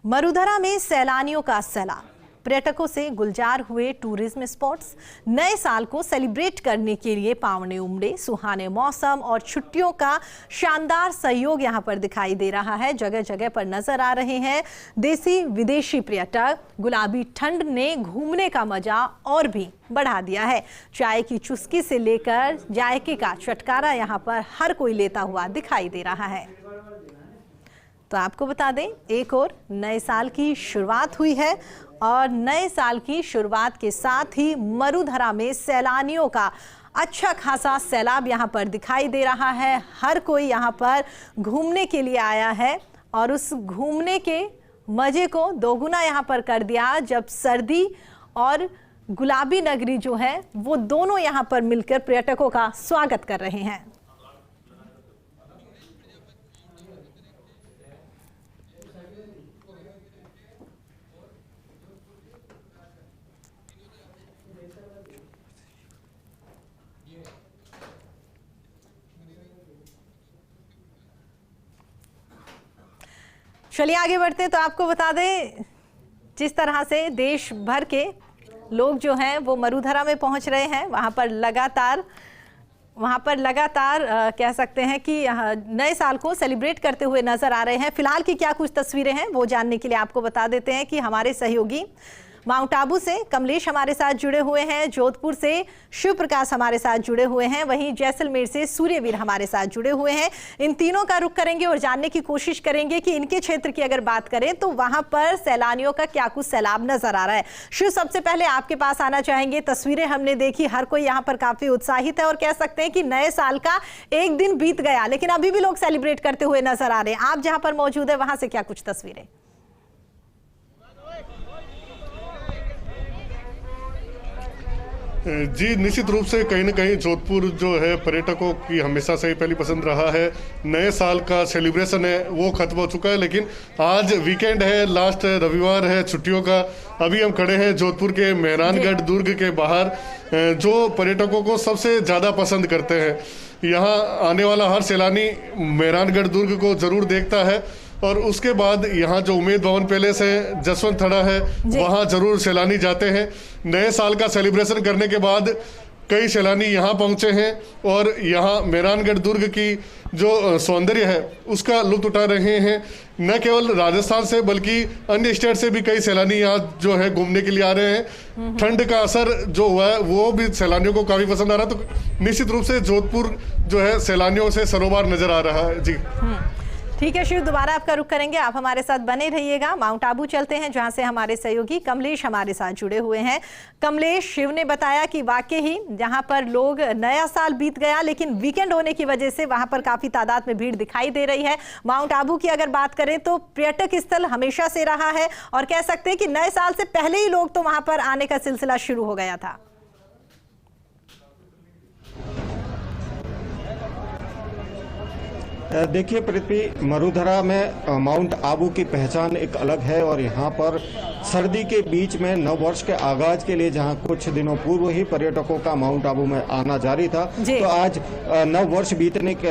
मरुधरा में सैलानियों का सैलाब, पर्यटकों से गुलजार हुए टूरिज्म स्पॉट्स। नए साल को सेलिब्रेट करने के लिए पावने उमड़े। सुहाने मौसम और छुट्टियों का शानदार सहयोग यहां पर दिखाई दे रहा है। जगह जगह पर नजर आ रहे हैं देसी विदेशी पर्यटक। गुलाबी ठंड ने घूमने का मजा और भी बढ़ा दिया है। चाय की चुस्की से लेकर जायके का चटकारा यहां पर हर कोई लेता हुआ दिखाई दे रहा है। तो आपको बता दें, एक और नए साल की शुरुआत हुई है और नए साल की शुरुआत के साथ ही मरुधरा में सैलानियों का अच्छा खासा सैलाब यहां पर दिखाई दे रहा है। हर कोई यहां पर घूमने के लिए आया है और उस घूमने के मजे को दोगुना यहां पर कर दिया जब सर्दी और गुलाबी नगरी जो है वो दोनों यहां पर मिलकर पर्यटकों का स्वागत कर रहे हैं। चलिए आगे बढ़ते हैं। तो आपको बता दें, जिस तरह से देश भर के लोग जो हैं वो मरुधरा में पहुंच रहे हैं, वहां पर लगातार कह सकते हैं कि नए साल को सेलिब्रेट करते हुए नजर आ रहे हैं। फिलहाल की क्या कुछ तस्वीरें हैं वो जानने के लिए आपको बता देते हैं कि हमारे सहयोगी माउंट आबू से कमलेश हमारे साथ जुड़े हुए हैं, जोधपुर से शिव प्रकाश हमारे साथ जुड़े हुए हैं, वहीं जैसलमेर से सूर्यवीर हमारे साथ जुड़े हुए हैं। इन तीनों का रुख करेंगे और जानने की कोशिश करेंगे कि इनके क्षेत्र की अगर बात करें तो वहां पर सैलानियों का क्या कुछ सैलाब नजर आ रहा है। शिव, सबसे पहले आपके पास आना चाहेंगे। तस्वीरें हमने देखी, हर कोई यहाँ पर काफी उत्साहित है और कह सकते हैं कि नए साल का एक दिन बीत गया लेकिन अभी भी लोग सेलिब्रेट करते हुए नजर आ रहे हैं। आप जहां पर मौजूद है वहां से क्या कुछ तस्वीरें? जी, निश्चित रूप से कहीं ना कहीं जोधपुर जो है पर्यटकों की हमेशा से ही पहली पसंद रहा है। नए साल का सेलिब्रेशन है वो खत्म हो चुका है, लेकिन आज वीकेंड है, लास्ट रविवार है छुट्टियों का। अभी हम खड़े हैं जोधपुर के मेहरानगढ़ दुर्ग के बाहर, जो पर्यटकों को सबसे ज़्यादा पसंद करते हैं। यहाँ आने वाला हर सैलानी मेहरानगढ़ दुर्ग को ज़रूर देखता है और उसके बाद यहाँ जो उम्मेद भवन पैलेस है, जसवंत थड़ा है, वहाँ जरूर सैलानी जाते हैं। नए साल का सेलिब्रेशन करने के बाद कई सैलानी यहाँ पहुँचे हैं और यहाँ मेहरानगढ़ दुर्ग की जो सौंदर्य है उसका लुत्फ उठा रहे हैं। न केवल राजस्थान से बल्कि अन्य स्टेट से भी कई सैलानी यहाँ जो है घूमने के लिए आ रहे हैं। ठंड का असर जो हुआ है वो भी सैलानियों को काफी पसंद आ रहा है। तो निश्चित रूप से जोधपुर जो है सैलानियों से सरोवर नजर आ रहा है। जी ठीक है शिव, दोबारा आपका रुख करेंगे, आप हमारे साथ बने रहिएगा। माउंट आबू चलते हैं जहां से हमारे सहयोगी कमलेश हमारे साथ जुड़े हुए हैं। कमलेश, शिव ने बताया कि वाकई ही जहां पर लोग नया साल बीत गया लेकिन वीकेंड होने की वजह से वहां पर काफी तादाद में भीड़ दिखाई दे रही है। माउंट आबू की अगर बात करें तो पर्यटक स्थल हमेशा से रहा है और कह सकते हैं कि नए साल से पहले ही लोग तो वहां पर आने का सिलसिला शुरू हो गया था। देखिए पृथ्वी, मरुधरा में माउंट आबू की पहचान एक अलग है और यहाँ पर सर्दी के बीच में नव वर्ष के आगाज के लिए जहाँ कुछ दिनों पूर्व ही पर्यटकों का माउंट आबू में आना जारी था, तो आज नव वर्ष बीतने के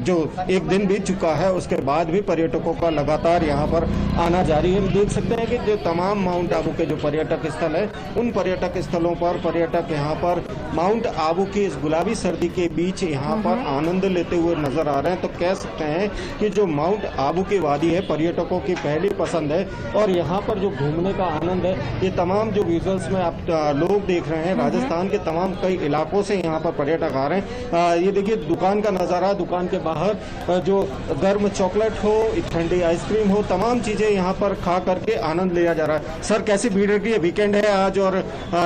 जो एक दिन बीत चुका है उसके बाद भी पर्यटकों का लगातार यहाँ पर आना जारी है। देख सकते हैं कि जो तमाम माउंट आबू के जो पर्यटक स्थल है उन पर्यटक स्थलों पर पर्यटक यहाँ पर माउंट आबू की इस गुलाबी सर्दी के बीच यहाँ पर आनंद लेते हुए नजर आ रहे हैं। तो कह सकते हैं कि जो माउंट आबू की वादी है पर्यटकों की पहली पसंद है और यहाँ पर जो घूमने का आनंद है, ये तमाम जो विजुअल्स में आप लोग देख रहे हैं, राजस्थान के तमाम कई इलाकों से यहाँ पर पर्यटक आ रहे हैं। ये देखिए दुकान का नजारा, दुकान के बाहर जो गर्म चॉकलेट हो, ठंडी आइसक्रीम हो, तमाम चीजें यहाँ पर खा करके आनंद लिया जा रहा है। सर, कैसी भीड़ रही है? वीकेंड है आज और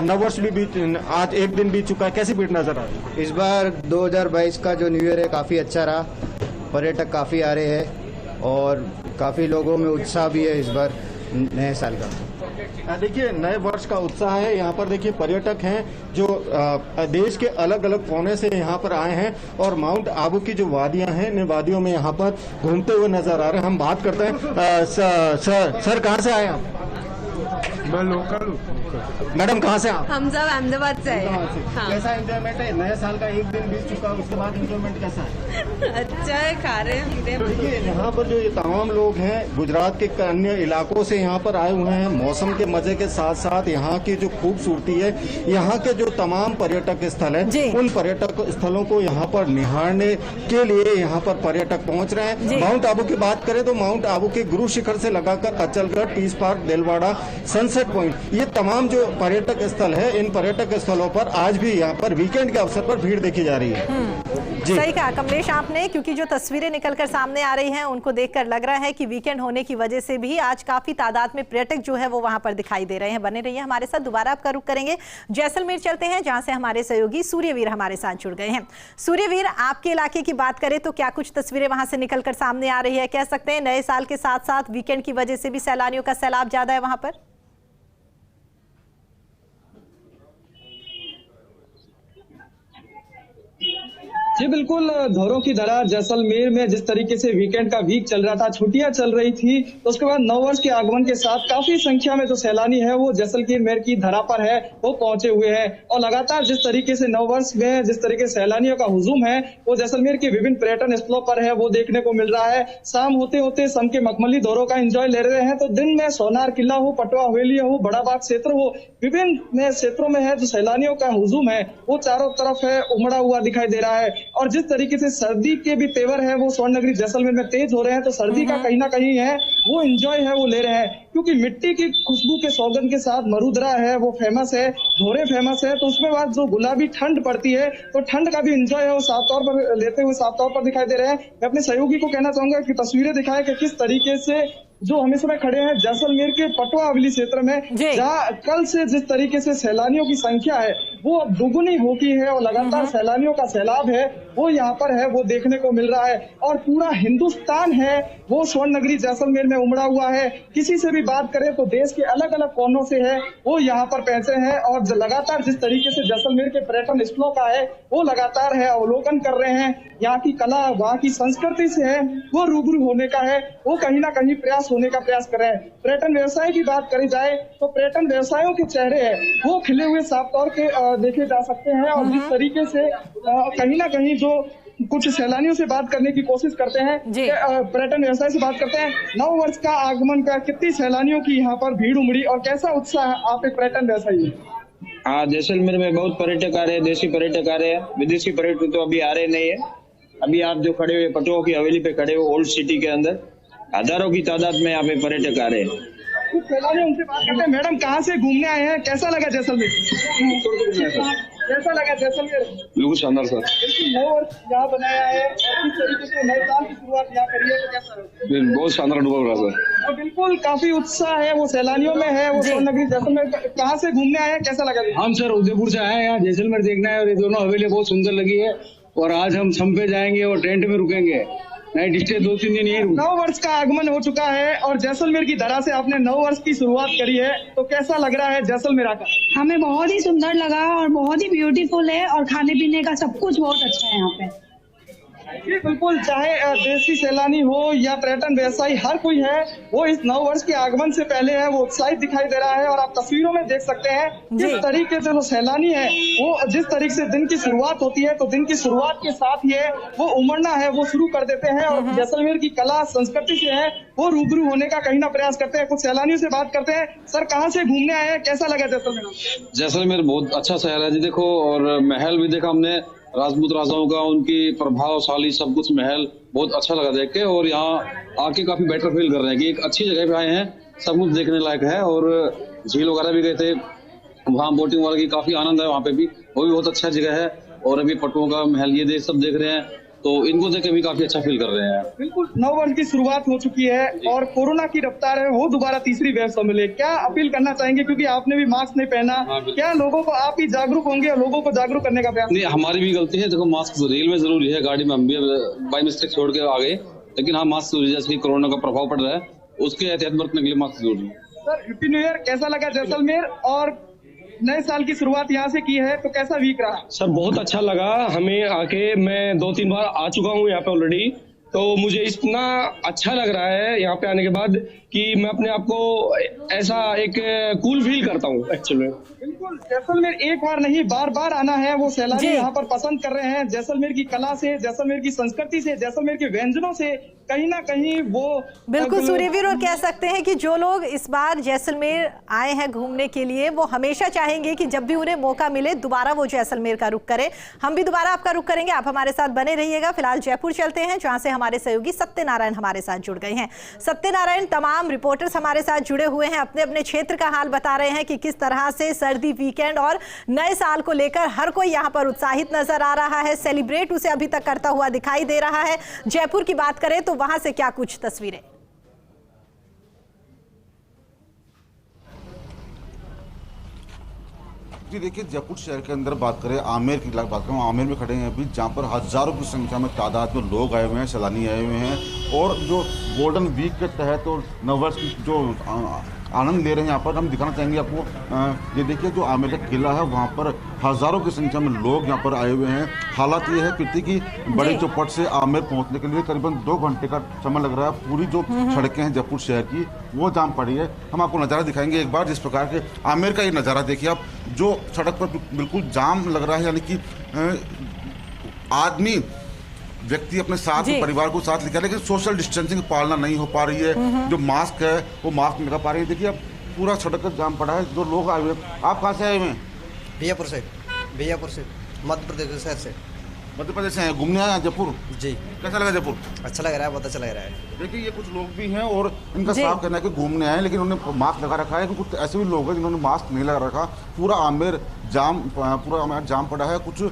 नववर्ष भी आज एक दिन बीत चुका है, कैसी भीड़ नजर आ रही है? इस बार 2022 का जो न्यू ईयर है काफी अच्छा रहा, पर्यटक काफी आ रहे हैं और काफी लोगों में उत्साह भी है इस बार नए साल का। देखिए नए वर्ष का उत्साह है। यहाँ पर देखिए पर्यटक हैं जो देश के अलग अलग कोने से यहाँ पर आए हैं और माउंट आबू की जो वादियां हैं, इन वादियों में यहाँ पर घूमते हुए नजर आ रहे हैं। हम बात करते हैं। सर कहाँ से आए आप? मैं लोकल। मैडम कहाँ से आप? हम सब अहमदाबाद से आए हैं। हाँ। कैसा एंजॉयमेंट है? नए साल का एक दिन बीत चुका, उसके बाद एंजॉयमेंट कैसा है? अच्छा है, खा रहे हैं, पी रहे तो हैं। देखिए यहाँ पर जो ये तमाम लोग हैं गुजरात के अन्य इलाकों से यहाँ पर आए हुए हैं। मौसम के मजे के साथ साथ यहाँ की जो खूबसूरती है, यहाँ के जो तमाम पर्यटक स्थल जी। है, उन पर्यटक स्थलों को यहाँ पर निहारने के लिए यहाँ पर पर्यटक पहुँच रहे जी। हैं। माउंट आबू की बात करें तो माउंट आबू के गुरु शिखर से लगाकर Achalgarh, peace park, Delwara, sunset point, ये तमाम जो पर्यटक स्थल है, इन पर्यटक स्थलों पर आज भी यहाँ पर वीकेंड के अवसर पर भीड़ देखी जा रही है। जी। सही कहा कमलेश आपने, क्योंकि जो तस्वीरें निकलकर सामने आ रही हैं उनको देखकर लग रहा है कि वीकेंड होने की वजह से भी आज काफी तादाद में पर्यटक जो है वो वहां पर दिखाई दे रहे हैं। बने रहिए हमारे साथ, दोबारा आपका रुख करेंगे जैसलमेर चलते हैं, जहां से हमारे सहयोगी सूर्यवीर हमारे साथ जुड़ गए हैं। सूर्यवीर, आपके इलाके की बात करें तो क्या कुछ तस्वीरें वहां से निकलकर सामने आ रही है? कह सकते हैं नए साल के साथ साथ वीकेंड की वजह से भी सैलानियों का सैलाब ज्यादा है वहां पर? जी बिल्कुल, धौरों की धरा जैसलमेर में जिस तरीके से वीकेंड का वीक चल रहा था, छुट्टियां चल रही थी, तो उसके बाद नववर्ष के आगमन के साथ काफी संख्या में जो सैलानी है वो जैसलमेर की धरा पर है, वो पहुंचे हुए हैं। और लगातार जिस तरीके से नववर्ष में जिस तरीके से सैलानियों का हुजूम है वो जैसलमेर के विभिन्न पर्यटन स्थलों पर है, वो देखने को मिल रहा है। शाम होते होते सम के मखमली दौरों का एंजॉय ले रहे हैं, तो दिन में सोनार किला हो, पटवा हवेली हो, बड़ा बाग क्षेत्र हो, विभिन्न क्षेत्रों में है जो सैलानियों का हुजूम है वो चारों तरफ है उमड़ा हुआ दिखाई दे रहा है। और जिस तरीके से सर्दी के भी तेवर है वो स्वर्ण नगरी जैसलमेर में तेज हो रहे हैं, तो सर्दी का कहीं ना कहीं है वो एंजॉय है वो ले रहे हैं, क्योंकि मिट्टी की खुशबू के सौगंध के साथ मरुधरा है वो फेमस है, धोरे फेमस है, तो उसमें बाद जो गुलाबी ठंड पड़ती है तो ठंड का भी एंजॉय है वो साफ तौर पर लेते हुए साफ तौर पर दिखाई दे रहे हैं। मैं अपने सहयोगी को कहना चाहूंगा कि तस्वीरें दिखाएं कि किस तरीके से जो हम इस समय खड़े हैं जैसलमेर के पटवा हवेली क्षेत्र में, जहाँ कल से जिस तरीके से सैलानियों की संख्या है वो अब दुगुनी हो गई है और लगातार सैलानियों का सैलाब है वो यहाँ पर है वो देखने को मिल रहा है। और पूरा हिंदुस्तान है वो स्वर्ण नगरी जैसलमेर में उमड़ा हुआ है। किसी से भी बात करें तो देश के अलग अलग कोनों से है वो यहाँ पर पहुंचे हैं और लगातार जिस तरीके से जैसलमेर के पर्यटन स्थलों का है वो लगातार है अवलोकन कर रहे हैं। यहाँ की कला, वहाँ की संस्कृति से है वो रूबरू होने का है वो कहीं ना कहीं प्रयास होने का प्रयास कर रहे हैं। पर्यटन व्यवसाय की बात करी जाए तो पर्यटन व्यवसायों के चेहरे है वो खिले हुए साफ तौर के देखे जा सकते हैं। और जिस तरीके से कहीं ना कहीं जो कुछ सैलानियों से बात करने की कोशिश करते हैं, पर्यटन व्यवसाय से बात करते हैं, नव वर्ष का आगमन का कितनी सैलानियों की यहाँ पर भीड़ उमड़ी और कैसा उत्साह है आप एक पर्यटन व्यवसायी? हाँ, जैसलमेर में बहुत पर्यटक आ रहे हैं, देशी पर्यटक आ रहे हैं, विदेशी पर्यटक तो अभी आ रहे नहीं है। अभी आप जो खड़े हुए पटवा की हवेली पे खड़े हो, ओल्ड सिटी के अंदर हजारों की तादाद में यहाँ पे पर्यटक आ रहे हैं। कुछ सैलानी उनसे बात करते हैं। मैडम, कहाँ से घूमने आए हैं, कैसा लगा जैसलमेर? कैसा लगा जैसलमेर? बिल्कुल शानदार सर। बिल्कुल नव वर्ष यहाँ बनाया है और किस तरीके से नए साल की शुरुआत यहाँ करी है तो कैसा है? बहुत शानदार अनुभव रहा सर। और बिल्कुल काफी उत्साह है वो सैलानियों में है वो स्वर्ण नगरी जैसलमेर। कहाँ से घूमने आए हैं, कैसा लगा? हम सर उदयपुर से आए हैं, यहाँ जैसलमेर देखना है और ये दोनों हवेली बहुत सुंदर लगी है और आज हम सम पे जाएंगे और टेंट में रुकेंगे। नाइट स्टे 2-3 दिन यही रुकेंगे। नव वर्ष का आगमन हो चुका है और जैसलमेर की धरा से आपने नव वर्ष की शुरुआत करी है, तो कैसा लग रहा है जैसलमेर का? हमें बहुत ही सुंदर लगा और बहुत ही ब्यूटीफुल है और खाने पीने का सब कुछ बहुत अच्छा है यहाँ पे। जी बिल्कुल, चाहे देशी सैलानी हो या पर्यटन व्यवसायी, हर कोई है वो इस नव वर्ष के आगमन से पहले है वो उत्साहित दिखाई दे रहा है। और आप तस्वीरों में देख सकते हैं जिस तरीके से जो सैलानी है वो जिस तरीके से दिन की शुरुआत होती है तो दिन की शुरुआत के साथ ही है वो उमड़ना है वो शुरू कर देते हैं और जैसलमेर की कला संस्कृति से है वो रूबरू होने का कहीं ना प्रयास करते हैं। कुछ सैलानियों से बात करते हैं। सर, कहाँ से घूमने आए हैं, कैसा लगा जैसलमेर? जैसलमेर बहुत अच्छा शहर है जी, देखो, और महल भी देखा हमने, राजपूत राजाओं का, उनकी प्रभावशाली सब कुछ महल बहुत अच्छा लगा देख के। और यहाँ आके काफी बेटर फील कर रहे हैं कि एक अच्छी जगह पे आए हैं, सब कुछ देखने लायक है। और झील वगैरह भी गए थे, वहाँ बोटिंग वगैरह की काफी आनंद है, वहाँ पे भी वो भी बहुत अच्छा जगह है। और अभी पटुओं का महल ये सब देख रहे हैं तो इनको देख के भी काफी अच्छा फील कर रहे हैं। बिल्कुल, नव वर्ष की शुरुआत हो चुकी है और कोरोना की रफ्तार है वो दोबारा तीसरी वेव संभले, क्या अपील करना चाहेंगे? क्योंकि आपने भी मास्क नहीं पहना, क्या लोगों को आप ही जागरूक होंगे और लोगों को जागरूक करने का प्रयास? नहीं, हमारी भी गलती है। देखो, मास्क रेल में जरूरी है, गाड़ी में हम भी बाई मिस्टेक छोड़ के आ गए, लेकिन हाँ मास्क जरूरी है, जैसे कोरोना का प्रभाव पड़ रहा है उसके एहतियात बरतने के लिए मास्क जरूरी है। सर, हैप्पी न्यू ईयर, कैसा लगा जैसलमेर और नए साल की शुरुआत यहाँ से की है तो कैसा वीक रहा? सर बहुत अच्छा लगा हमें आके, मैं 2-3 बार आ चुका हूँ यहाँ पे ऑलरेडी, तो मुझे इतना अच्छा लग रहा है यहाँ पे आने के बाद कि मैं अपने आप को ऐसा एक कूल फील करता हूँ एक्चुअली। बिल्कुल, जैसलमेर एक बार नहीं बार बार आना है, वो सैलानी यहाँ पर पसंद कर रहे हैं। जैसलमेर की कला से, जैसलमेर की संस्कृति से, जैसलमेर के व्यंजनों से कहीं ना कहीं वो बिल्कुल सूर्यवीर, और कह सकते हैं कि जो लोग इस बार जैसलमेर आए हैं घूमने के लिए, वो हमेशा चाहेंगे कि जब भी उन्हें मौका मिले दोबारा वो जैसलमेर का रुख करें। हम भी दोबारा आपका रुख करेंगे, आप हमारे साथ बने रहिएगा। फिलहाल जयपुर चलते हैं, जहां से हमारे सहयोगी सत्यनारायण हमारे साथ जुड़ गए हैं। सत्यनारायण, तमाम रिपोर्टर्स हमारे साथ जुड़े हुए हैं, अपने अपने क्षेत्र का हाल बता रहे हैं कि किस तरह से सर्दी, वीकेंड और नए साल को लेकर हर कोई यहाँ पर उत्साहित नजर आ रहा है, सेलिब्रेट उसे अभी तक करता हुआ दिखाई दे रहा है। जयपुर की बात करें तो वहां से क्या कुछ तस्वीरें? जी देखिए, जयपुर शहर के अंदर बात करें, आमेर की बात करें, आमेर में खड़े हैं अभी, जहाँ पर हजारों की संख्या में तादाद में लोग आए हुए हैं, सैलानी आए हुए हैं और जो गोल्डन वीक के तहत और नववर्ष की जो आनंद ले रहे हैं यहाँ पर हम दिखाना चाहेंगे आपको। ये देखिए, जो आमेर का किला है वहाँ पर हजारों की संख्या में लोग यहाँ पर आए हुए हैं। हालात ये है प्रीति की बड़ी चौपट से आमेर पहुँचने के लिए करीबन 2 घंटे का समय लग रहा है। पूरी जो सड़कें हैं जयपुर शहर की वो जाम पड़ी है। हम आपको नज़ारा दिखाएंगे एक बार, जिस प्रकार के आमेर का ये नज़ारा देखिए आप, जो सड़क पर बिल्कुल जाम लग रहा है, यानी कि आदमी व्यक्ति अपने साथ परिवार को साथ लेकर, लेकिन सोशल डिस्टेंसिंग पालना नहीं हो पा रही है। जो मास्क है वो मास्क नहीं लगा पा रही है। देखिए अब पूरा सड़क का जाम पड़ा है, जो लोग आए हुए हैं। आप कहाँ से आए हुए हैं? बीजापुर से मध्य प्रदेश शहर से। मध्य प्रदेश से हैं, घूमने आए हैं जयपुर? जी। कैसा लगा जयपुर? अच्छा लग रहा है, बहुत अच्छा लग रहा है। देखिए, ये कुछ लोग भी हैं और इनका साफ कहना है कि घूमने आए, लेकिन उन्होंने मास्क लगा रखा है। कुछ ऐसे भी लोग हैं जिन्होंने मास्क नहीं लगा रखा। पूरा आमेर जाम पड़ा है। कुछ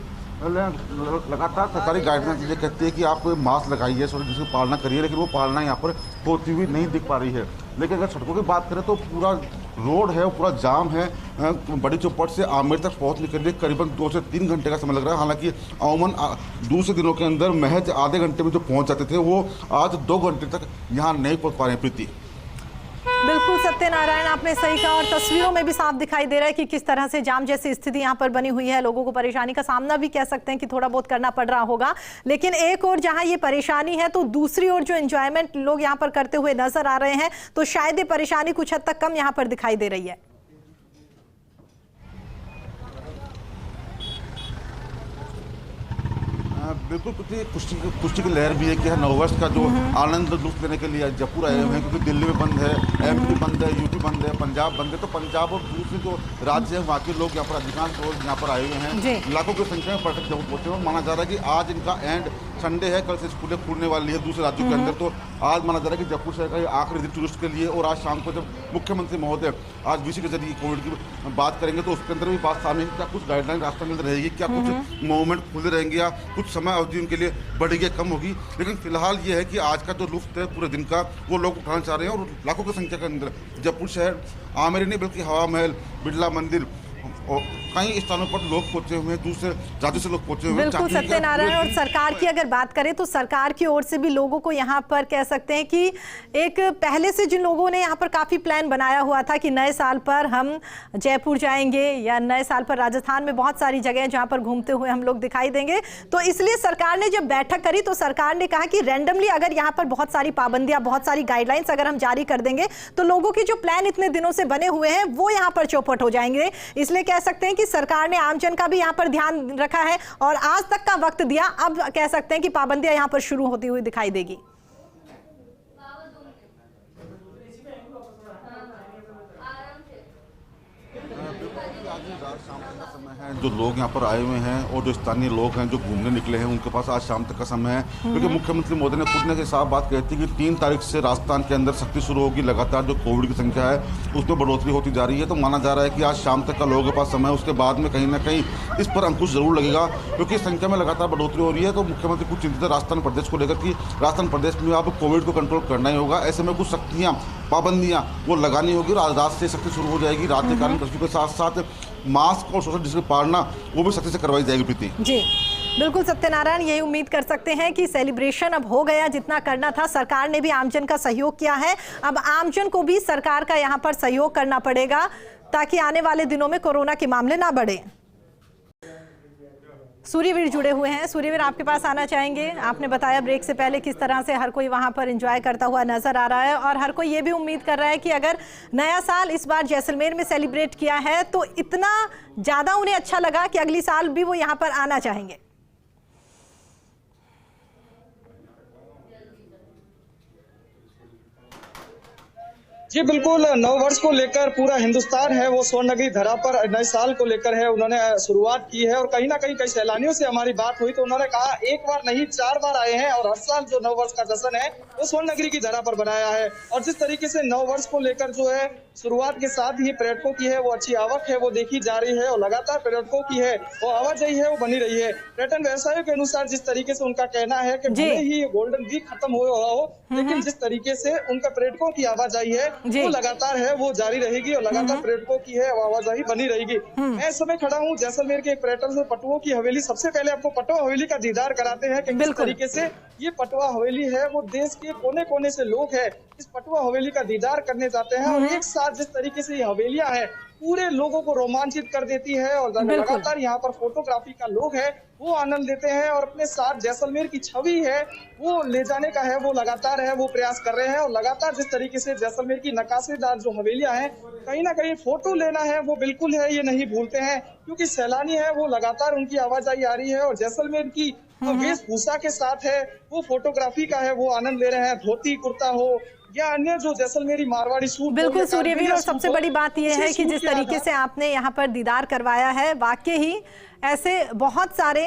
लगातार सरकारी गाइडलाइंस ये कहती है कि आप मास्क लगाइए, सोशल डिस्टेंस की पालना करिए, लेकिन वो पालना यहाँ पर होती हुई नहीं दिख पा रही है। लेकिन अगर सड़कों की बात करें तो पूरा रोड है, पूरा जाम है। बड़ी चौपट से आमेर तक पहुँचने के लिए करीबन 2 से 3 घंटे का समय लग रहा है। हालांकि अमूमन दूसरे दिनों के अंदर महज आधे घंटे में जो पहुँच जाते थे, वो आज 2 घंटे तक यहाँ नहीं पहुँच पा रहे हैं। प्रीति, बिल्कुल सत्यनारायण, आपने सही कहा और तस्वीरों में भी साफ दिखाई दे रहा है कि किस तरह से जाम जैसी स्थिति यहाँ पर बनी हुई है। लोगों को परेशानी का सामना भी कह सकते हैं कि थोड़ा बहुत करना पड़ रहा होगा, लेकिन एक और जहाँ ये परेशानी है तो दूसरी ओर जो एंजॉयमेंट लोग यहाँ पर करते हुए नजर आ रहे हैं, तो शायद ये परेशानी कुछ हद तक कम यहाँ पर दिखाई दे रही है। बिल्कुल कुश्ती की लहर भी है कि नववर्ष का जो आनंद लुत्फ लेने के लिए जयपुर आए हुए हैं, क्योंकि दिल्ली में बंद है, एमपी बंद है, यूपी बंद है, पंजाब बंद है। तो पंजाब और दूसरे जो राज्य हैं वहाँ के लोग यहाँ पर अधिकांश लोग यहाँ पर आए हुए हैं। लाखों की संख्या में पर्यटक जयपुर पहुंचे हुए। माना जा रहा है कि आज इनका एंड संडे है, कल से स्कूलें खुलने वाली है दूसरे राज्यों के अंदर। तो आज माना जा रहा है कि जयपुर शहर का ये आखिरी दिन टूरिस्ट के लिए। और आज शाम को जब मुख्यमंत्री महोदय आज वीसी के जरिए कोविड की बात करेंगे तो उसके अंदर भी बात सामने क्या कुछ गाइडलाइन रास्ते में रहेगी, क्या कुछ मूवमेंट खुले रहेंगे या कुछ समय अवधि उनके लिए बढ़ेगी, कम होगी। लेकिन फिलहाल ये है कि आज का जो लुत्फ है पूरे दिन का वो लोग उठाना चाह रहे हैं। और लाखों की संख्या के अंदर जयपुर शहर आमेर नहीं बल्कि हवा महल, बिरला मंदिर और कई स्थानों पर लोग पहुंचे हुए हैं, दूसरे राज्यों से लोग पहुंचे हुए हैं। बिल्कुल सत्यनारायण, और सरकार की अगर बात करें तो सरकार की ओर से भी लोगों को यहाँ पर कह सकते हैं कि एक पहले से जिन लोगों ने यहाँ पर काफ़ी प्लान बनाया हुआ था कि नए साल पर हम जयपुर जाएंगे या नए साल पर राजस्थान में बहुत सारी जगह जहाँ पर घूमते हुए हम लोग दिखाई देंगे, तो इसलिए सरकार ने जब बैठक करी तो सरकार ने कहा कि रैंडमली अगर यहाँ पर बहुत सारी पाबंदियाँ, बहुत सारी गाइडलाइंस अगर हम जारी कर देंगे तो लोगों के जो प्लान इतने दिनों से बने हुए हैं वो यहाँ पर चौपट हो जाएंगे। इसलिए कह सकते हैं कि सरकार ने आमजन का भी यहाँ पर ध्यान रखा है और आज तक का वक्त दिया। अब कह सकते हैं कि पाबंदियां यहाँ पर शुरू होती हुई दिखाई देगी। शाम तक का समय है, जो लोग यहाँ पर आए हुए हैं और जो स्थानीय लोग हैं जो घूमने निकले हैं उनके पास आज शाम तक का समय है। क्योंकि मुख्यमंत्री मोदी ने खुद ने साफ बात कहती है कि 3 तारीख से राजस्थान के अंदर सख्ती शुरू होगी। लगातार जो कोविड की संख्या है उसमें बढ़ोतरी होती जा रही है। तो माना जा रहा है कि आज शाम तक का लोगों के पास समय है, उसके बाद में कहीं ना कहीं इस पर अंकुश जरूर लगेगा, क्योंकि संख्या में लगातार बढ़ोतरी हो रही है। तो मुख्यमंत्री कुछ चिंतित है राजस्थान प्रदेश को लेकर कि राजस्थान प्रदेश में अब कोविड को कंट्रोल करना ही होगा। ऐसे में कुछ सख्तियाँ, पाबंदियाँ वो लगानी होगी और रात से सख्ती शुरू हो जाएगी। रात के कारण कर्फ्यू के साथ साथ मास्क और सोशल डिस्टेंस पालना वो भी सख्ती से करवाई जाएगी। प्रीति जी बिल्कुल सत्यनारायण, यही उम्मीद कर सकते हैं कि सेलिब्रेशन अब हो गया, जितना करना था। सरकार ने भी आमजन का सहयोग किया है, अब आमजन को भी सरकार का यहाँ पर सहयोग करना पड़ेगा ताकि आने वाले दिनों में कोरोना के मामले ना बढ़े। सूर्यवीर जुड़े हुए हैं। सूर्यवीर, आपके पास आना चाहेंगे। आपने बताया ब्रेक से पहले किस तरह से हर कोई वहां पर एंजॉय करता हुआ नजर आ रहा है और हर कोई ये भी उम्मीद कर रहा है कि अगर नया साल इस बार जैसलमेर में सेलिब्रेट किया है तो इतना ज्यादा उन्हें अच्छा लगा कि अगली साल भी वो यहाँ पर आना चाहेंगे। जी बिल्कुल, नव वर्ष को लेकर पूरा हिंदुस्तान है वो स्वर्णनगरी धरा पर नए साल को लेकर है उन्होंने शुरुआत की है। और कहीं ना कहीं कई सैलानियों से हमारी बात हुई तो उन्होंने कहा एक बार नहीं 4 बार आए हैं और हर साल जो नव वर्ष का जश्न है वो स्वर्णनगरी की धरा पर बनाया है। और जिस तरीके से नव वर्ष को लेकर जो है शुरुआत के साथ ही पर्यटकों की है वो अच्छी आवक है वो देखी जा रही है और लगातार पर्यटकों की है वो आवाजाही है वो बनी रही है। पर्यटन व्यवसायियों के अनुसार जिस तरीके से उनका कहना है कि भले ही ये गोल्डन वीक खत्म हुआ हो लेकिन जिस तरीके से उनका पर्यटकों की आवाजाही है वो लगातार है वो जारी रहेगी और लगातार पर्यटकों की है आवाजाही बनी रहेगी। मैं इस समय खड़ा हूँ जैसलमेर के एक पर्यटन से पटुओं की हवेली। सबसे पहले आपको पटुआ हवेली का दीदार कराते हैं कि किस तरीके से ये पटुआ हवेली है वो देश के कोने कोने से लोग है इस पटुआ हवेली का दीदार करने जाते हैं और एक साथ जिस तरीके से ये हवेलियां है पूरे लोगों को रोमांचित कर देती है और लगातार यहाँ पर फोटोग्राफी का लोग है वो आनंद लेते हैं और अपने साथ जैसलमेर की छवि है वो ले जाने का है वो लगातार है वो प्रयास कर रहे हैं। और लगातार जिस तरीके से जैसलमेर की नक्काशीदार जो हवेलियां हैं कहीं ना कहीं फोटो लेना है वो बिल्कुल है ये नहीं भूलते हैं क्योंकि सैलानी है वो लगातार उनकी आवाजाही आ रही है और जैसलमेर की वेशभूषा के साथ है वो फोटोग्राफी का है वो आनंद ले रहे हैं। धोती कुर्ता हो या अन्य जो जैसलमेरी मारवाड़ी सूट। बिल्कुल सूर्यवीर, और सबसे बड़ी बात यह है कि जिस तरीके से आपने यहाँ पर दीदार करवाया है वाकई ही ऐसे बहुत सारे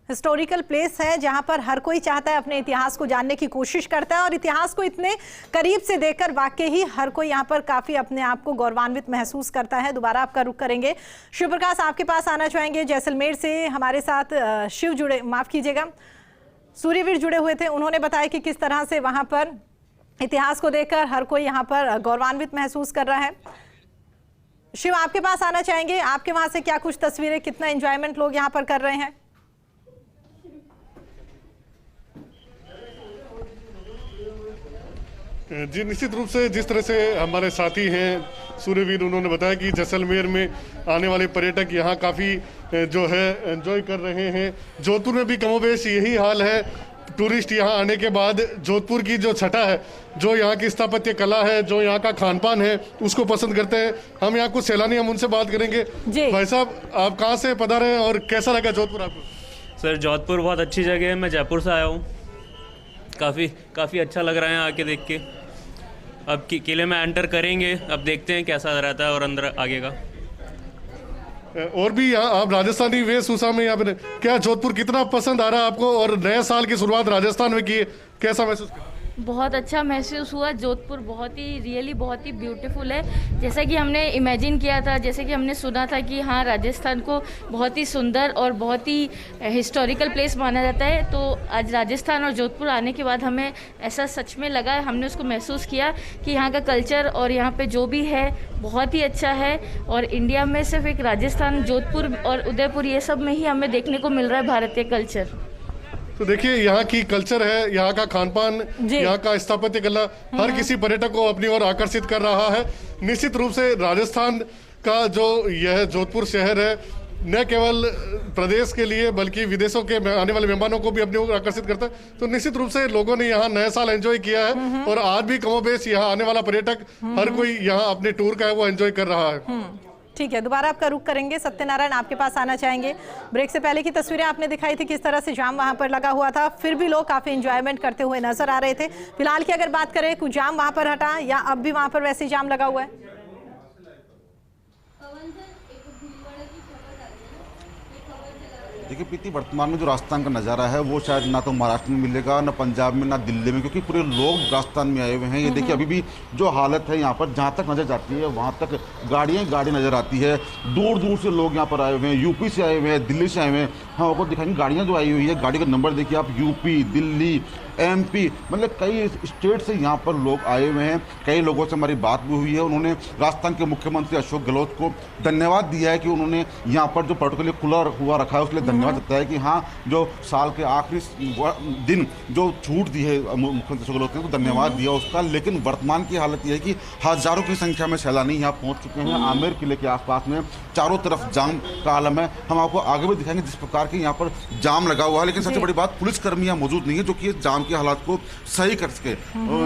हिस्टोरिकल प्लेस है जहां पर हर कोई चाहता है अपने इतिहास को जानने की कोशिश करता है और इतिहास को इतने करीब से देखकर वाकई ही हर कोई यहां पर काफी अपने आप को गौरवान्वित महसूस करता है। दोबारा आपका रुख करेंगे। शिव प्रकाश, आपके पास आना चाहेंगे। जैसलमेर से हमारे साथ शिव जुड़े, माफ कीजिएगा, सूर्यवीर जुड़े हुए थे। उन्होंने बताया कि किस तरह से वहां पर इतिहास को देखकर हर कोई यहाँ पर गौरवान्वित महसूस कर रहा है। शिव, आपके पास आना चाहेंगे। आपके वहां से क्या कुछ तस्वीरें, कितना एंजॉयमेंट लोग यहाँ पर कर रहे हैं? जी निश्चित रूप से जिस तरह से हमारे साथी हैं सूर्यवीर, उन्होंने बताया कि जैसलमेर में आने वाले पर्यटक यहाँ काफ़ी जो है एंजॉय कर रहे हैं। जोधपुर में भी कमोबेश यही हाल है। टूरिस्ट यहाँ आने के बाद जोधपुर की जो छटा है, जो यहाँ की स्थापत्य कला है, जो यहाँ का खान पान है उसको पसंद करते हैं। हम यहाँ कुछ सैलानी हम उनसे बात करेंगे। भाई साहब, आप कहाँ से पधारे हैं और कैसा लगा जोधपुर आपको? सर जोधपुर बहुत अच्छी जगह है। मैं जयपुर से आया हूँ। काफ़ी अच्छा लग रहा है आके देख के। अब किले में एंटर करेंगे, अब देखते हैं कैसा रहता है और अंदर आगे का। और भी यहाँ आप राजस्थानी वेशभूषा में यहाँ पे, क्या जोधपुर कितना पसंद आ रहा है आपको और नए साल की शुरुआत राजस्थान में की, कैसा महसूस कर? बहुत अच्छा महसूस हुआ। जोधपुर बहुत ही रियली बहुत ही ब्यूटीफुल है। जैसा कि हमने इमेजिन किया था, जैसे कि हमने सुना था कि हाँ राजस्थान को बहुत ही सुंदर और बहुत ही हिस्टोरिकल प्लेस माना जाता है, तो आज राजस्थान और जोधपुर आने के बाद हमें ऐसा सच में लगा, हमने उसको महसूस किया कि यहाँ का कल्चर और यहाँ पे जो भी है बहुत ही अच्छा है। और इंडिया में सिर्फ एक राजस्थान, जोधपुर और उदयपुर ये सब में ही हमें देखने को मिल रहा है भारतीय कल्चर। तो देखिए यहाँ की कल्चर है, यहाँ का खान पान, यहाँ का स्थापत्य कला हर किसी पर्यटक को अपनी ओर आकर्षित कर रहा है। निश्चित रूप से राजस्थान का जो यह जोधपुर शहर है न केवल प्रदेश के लिए बल्कि विदेशों के आने वाले मेहमानों को भी अपनी ओर आकर्षित करता है। तो निश्चित रूप से लोगों ने यहाँ नया साल एंजॉय किया है और आज भी कमोबेश यहाँ आने वाला पर्यटक हर कोई यहाँ अपने टूर का है वो एंजॉय कर रहा है। ठीक है, दोबारा आपका रुख करेंगे। सत्यनारायण, आपके पास आना चाहेंगे। ब्रेक से पहले की तस्वीरें आपने दिखाई थी किस तरह से जाम वहां पर लगा हुआ था, फिर भी लोग काफी एंजॉयमेंट करते हुए नजर आ रहे थे। फिलहाल की अगर बात करें, कुछ जाम वहां पर हटा या अब भी वहां पर वैसे जाम लगा हुआ है? देखिए प्रीति, वर्तमान में जो राजस्थान का नज़ारा है वो शायद ना तो महाराष्ट्र में मिलेगा, ना पंजाब में, ना दिल्ली में, क्योंकि पूरे लोग राजस्थान में आए हुए हैं। ये देखिए अभी भी जो हालत है यहाँ पर, जहाँ तक नज़र जाती है वहाँ तक गाड़ियाँ नज़र आती है। दूर दूर से लोग यहाँ पर आए हुए हैं, यूपी से आए हुए हैं, दिल्ली से आए हुए हैं। हम आपको दिखाएंगे गाड़ियाँ जो आई हुई है, गाड़ी का नंबर देखिए आप, यूपी, दिल्ली, MP, मतलब कई स्टेट से यहाँ पर लोग आए हुए हैं। कई लोगों से हमारी बात भी हुई है। उन्होंने राजस्थान के मुख्यमंत्री अशोक गहलोत को धन्यवाद दिया है कि उन्होंने यहाँ पर जो पर्यटकों के लिए खुला हुआ रखा है उसके लिए धन्यवाद देता है कि हाँ जो साल के आखिरी दिन जो छूट दी है मुख्यमंत्री अशोक गहलोत ने, तो धन्यवाद दिया उसका। लेकिन वर्तमान की हालत यह है कि हज़ारों की संख्या में सैलानी यहाँ पहुँच चुके हैं। आमेर किले के आसपास में चारों तरफ जाम का आलम है। हम आपको आगे भी दिखाएंगे जिस प्रकार प्रकार के यहाँ पर जाम लगा हुआ है, लेकिन सबसे बड़ी बात पुलिसकर्मी यहाँ मौजूद नहीं है जो कि इस जाम के हालात को सही कर सके।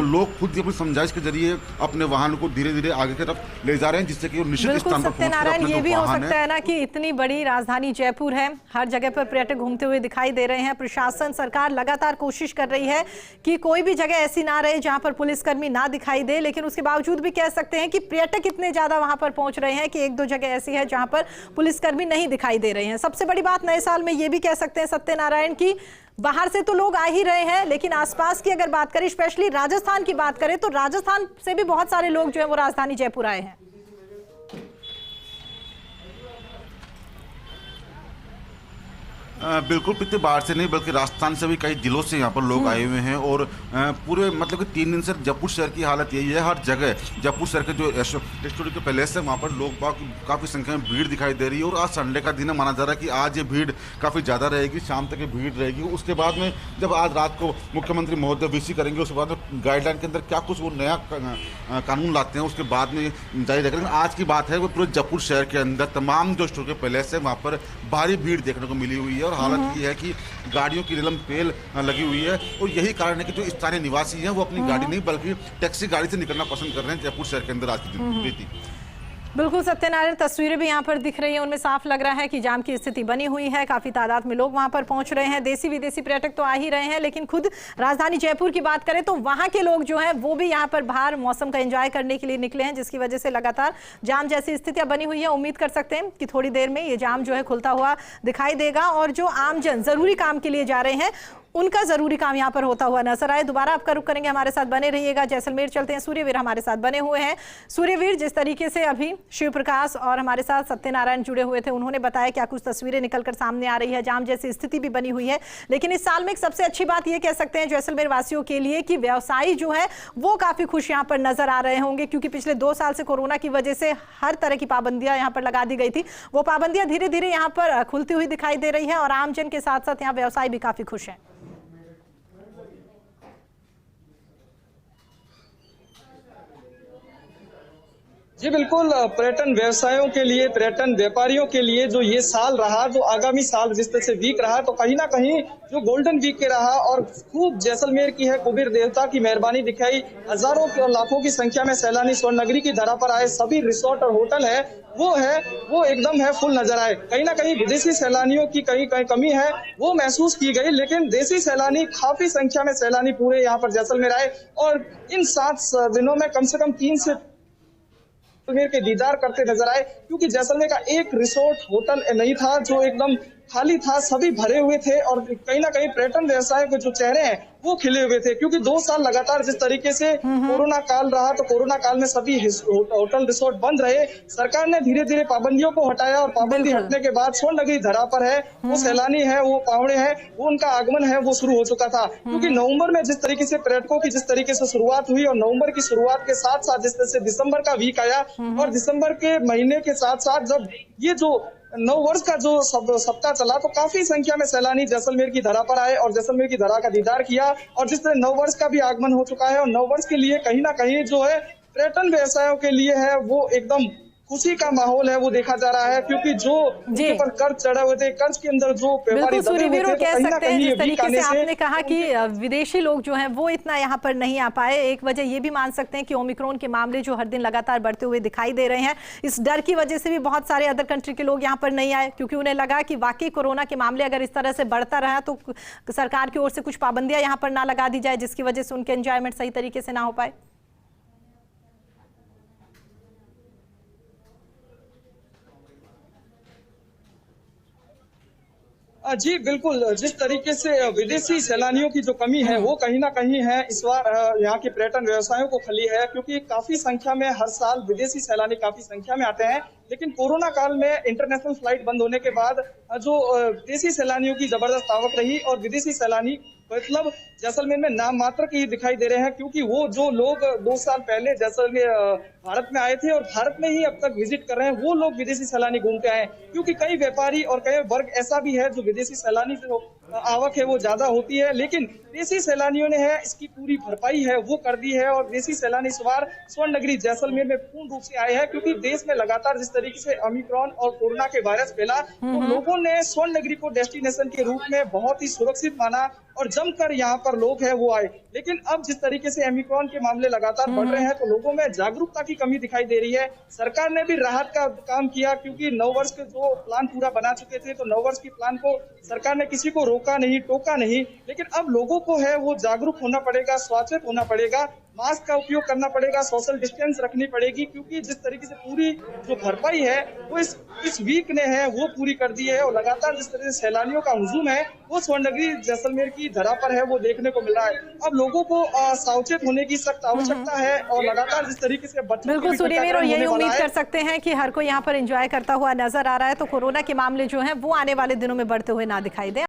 लोग खुद अपनी समझाइश के जरिए अपने वाहन को धीरे धीरे आगे की तरफ ले जा रहे हैं, जिससे कि वो निश्चित स्थान पर सत्यनारायण, ये भी हो सकता है ना कि इतनी बड़ी राजधानी जयपुर है, हर जगह पर पर्यटक घूमते हुए दिखाई दे रहे हैं। प्रशासन, सरकार लगातार कोशिश कर रही है कि कोई भी जगह ऐसी ना रहे जहां पर पुलिसकर्मी ना दिखाई दे, लेकिन उसके बावजूद भी कह सकते हैं कि पर्यटक इतने ज्यादा वहां पर पहुंच रहे हैं कि एक दो जगह ऐसी है जहां पर पुलिसकर्मी नहीं दिखाई दे रहे हैं। सबसे बड़ी बात नए साल में ये भी कह सकते हैं सत्यनारायण की बाहर से तो लोग आ ही रहे हैं, लेकिन आसपास की अगर बात करें, स्पेशली राजस्थान की बात करें, तो राजस्थान से भी बहुत सारे लोग जो है वो राजधानी जयपुर आए हैं। बिल्कुल, पिछले बाहर से नहीं बल्कि राजस्थान से भी कई जिलों से यहाँ पर लोग आए हुए हैं और पूरे मतलब कि 3 दिन से जयपुर शहर की हालत यही है। हर जगह जयपुर शहर के जो हिस्टोरिकल पैलेस है वहाँ पर लोग काफ़ी संख्या में भीड़ दिखाई दे रही है। और आज संडे का दिन है, माना जा रहा है कि आज ये भीड़ काफ़ी ज़्यादा रहेगी, शाम तक ये भीड़ रहेगी। उसके बाद में जब आज रात को मुख्यमंत्री महोदय वीसी करेंगे, उसके बाद में गाइडलाइन के अंदर क्या कुछ वो नया कानून लाते हैं उसके बाद में जारी रहेगा। लेकिन आज की बात है वो पूरे जयपुर शहर के अंदर तमाम जो हिस्टोरिकल पैलेस है वहाँ पर भारी भीड़ देखने को मिली हुई है और हालत ये है कि गाड़ियों की रिलम पेल लगी हुई है। और यही कारण है कि जो स्थानीय निवासी हैं वो अपनी गाड़ी नहीं बल्कि टैक्सी गाड़ी से निकलना पसंद कर रहे हैं जयपुर शहर के अंदर आज की दिन। बिल्कुल सत्यनारायण, तस्वीरें भी यहाँ पर दिख रही हैं, उनमें साफ लग रहा है कि जाम की स्थिति बनी हुई है, काफी तादाद में लोग वहां पर पहुंच रहे हैं। देसी विदेशी पर्यटक तो आ ही रहे हैं, लेकिन खुद राजधानी जयपुर की बात करें तो वहां के लोग जो हैं वो भी यहाँ पर बाहर मौसम का एंजॉय करने के लिए निकले हैं, जिसकी वजह से लगातार जाम जैसी स्थितियां बनी हुई है। उम्मीद कर सकते हैं कि थोड़ी देर में ये जाम जो है खुलता हुआ दिखाई देगा और जो आमजन जरूरी काम के लिए जा रहे हैं उनका जरूरी काम यहाँ पर होता हुआ नजर आए। दोबारा आपका रुख करेंगे, हमारे साथ बने रहिएगा। जैसलमेर चलते हैं, सूर्यवीर हमारे साथ बने हुए हैं। सूर्यवीर, जिस तरीके से अभी शिव प्रकाश और हमारे साथ सत्यनारायण जुड़े हुए थे, उन्होंने बताया क्या कुछ तस्वीरें निकलकर सामने आ रही है, जाम जैसी स्थिति भी बनी हुई है। लेकिन इस साल में एक सबसे अच्छी बात यह कह सकते हैं जैसलमेर वासियों के लिए कि व्यवसायी जो है वो काफी खुश यहाँ पर नजर आ रहे होंगे, क्योंकि पिछले 2 साल से कोरोना की वजह से हर तरह की पाबंदियां यहाँ पर लगा दी गई थी। वो पाबंदियां धीरे धीरे यहाँ पर खुलती हुई दिखाई दे रही है और आमजन के साथ साथ यहाँ व्यवसायी भी काफी खुश है। जी बिल्कुल, पर्यटन व्यवसायों के लिए, पर्यटन व्यापारियों के लिए जो ये साल रहा, जो आगामी साल जिस तरह से वीक रहा, तो कहीं ना कहीं जो गोल्डन वीक के रहा और खूब जैसलमेर की है कुबेर देवता की मेहरबानी दिखाई। हजारों और लाखों की संख्या में सैलानी स्वर्ण नगरी की धरा पर आए, सभी रिसोर्ट और होटल है वो एकदम है फुल नजर आए। कहीं ना कहीं विदेशी सैलानियों की कहीं कमी है वो महसूस की गई, लेकिन देसी सैलानी, काफी संख्या में सैलानी पूरे यहाँ पर जैसलमेर आए और इन 7 दिनों में कम से कम 3 से जैसलमेर के दीदार करते नजर आए, क्योंकि जैसलमेर का एक रिसोर्ट होटल नहीं था जो एकदम खाली था, सभी भरे हुए थे और कहीं ना कहीं पर्यटन व्यवसाय के जो चेहरे हैं वो खिले हुए थे। क्योंकि 2 साल लगातार जिस तरीके से कोरोना काल रहा, तो कोरोना काल में सभी होटल रिसोर्ट बंद रहे। सरकार ने धीरे धीरे पाबंदियों को हटाया और पाबंदी हटने के बाद स्वर्ण नगरी धरा पर है, वो सैलानी है, वो पावड़े हैं, वो उनका आगमन है वो शुरू हो चुका था। क्योंकि नवंबर में जिस तरीके से पर्यटकों की जिस तरीके से शुरुआत हुई और नवंबर की शुरुआत के साथ साथ जिस तरह से दिसंबर का वीक आया और दिसंबर के महीने के साथ साथ जब ये जो नव वर्ष का जो सप्ताह चला, तो काफी संख्या में सैलानी जैसलमेर की धरा पर आए और जैसलमेर की धरा का दीदार किया। और जिस तरह नव वर्ष का भी आगमन हो चुका है और नव वर्ष के लिए कहीं ना कहीं जो है पर्यटन व्यवसायों के लिए है वो एकदम खुशी का माहौल है वो देखा जा रहा है, क्योंकि जो उनके पर कर्ज चढ़े हुए थे, कर्ज के अंदर जो व्यापारी दबे हुए थे, तो कहीं ना कहीं जिस तरीके से आपने कहा कि विदेशी लोग जो हैं वो इतना यहाँ पर नहीं आ पाए, एक वजह ये भी मान सकते हैं कि ओमिक्रॉन के मामले जो हर दिन लगातार बढ़ते हुए दिखाई दे रहे हैं, इस डर की वजह से भी बहुत सारे अदर कंट्री के लोग यहाँ पर नहीं आए, क्योंकि उन्हें लगा कि वाकई कोरोना के मामले अगर इस तरह से बढ़ता रहा तो सरकार की ओर से कुछ पाबंदियां यहाँ पर ना लगा दी जाए, जिसकी वजह से उनके एंजॉयमेंट सही तरीके से ना हो पाए। जी बिल्कुल, जिस तरीके से विदेशी सैलानियों की जो कमी है वो कहीं ना कहीं है इस बार यहाँ के पर्यटन व्यवसायों को खली है, क्योंकि काफी संख्या में हर साल विदेशी सैलानी काफी संख्या में आते हैं। लेकिन कोरोना काल में इंटरनेशनल फ्लाइट बंद होने के बाद जो देसी सैलानियों की जबरदस्त आवक रही और विदेशी सैलानी मतलब जैसलमेर में नाम मात्र के ही दिखाई दे रहे हैं, क्योंकि वो जो लोग 2 साल पहले जैसलमेर भारत में आए थे और भारत में ही अब तक विजिट कर रहे हैं, वो लोग विदेशी सैलानी घूम के आए, क्योंकि कई व्यापारी और कई वर्ग ऐसा भी है जो विदेशी सैलानी जो आवक है वो ज्यादा होती है, लेकिन देसी सैलानियों ने है इसकी पूरी भरपाई है वो कर दी है। और देसी सैलानी इस बार स्वर्ण नगरी जैसलमेर में पूर्ण रूप से आए हैं, क्योंकि देश में लगातार जिस तरीके से ओमिक्रॉन और कोरोना के वायरस फैला, तो लोगों ने स्वर्ण नगरी को डेस्टिनेशन के रूप में बहुत ही सुरक्षित माना और जमकर यहाँ पर लोग हैं वो आए। लेकिन अब जिस तरीके से ओमिक्रॉन के मामले लगातार बढ़ रहे हैं, तो लोगों में जागरूकता की कमी दिखाई दे रही है। सरकार ने भी राहत का काम किया, क्योंकि 9 वर्ष के जो प्लान पूरा बना चुके थे, तो 9 वर्ष की प्लान को सरकार ने किसी को रोका नहीं, टोका नहीं, लेकिन अब लोगों को है वो जागरूक होना पड़ेगा, सचेत होना पड़ेगा, मास्क का उपयोग करना पड़ेगा, सोशल डिस्टेंस रखनी पड़ेगी, क्योंकि जिस तरीके से पूरी जो भरपाई है वो इस वीक ने है वो पूरी कर दी है। और लगातार जिस तरह से सैलानियों का हुजूम है वो स्वर्ण नगरी जैसलमेर की धरा पर है वो देखने को मिल रहा है। अब लोगों को सावचेत होने की सख्त आवश्यकता है और लगातार जिस तरीके से बच्चों बिल्कुल सूर्यवीर, और यही उम्मीद कर सकते हैं कि हर कोई यहाँ पर एंजॉय करता हुआ नजर आ रहा है, तो कोरोना के मामले जो हैं वो आने वाले दिनों में बढ़ते हुए ना दिखाई दे।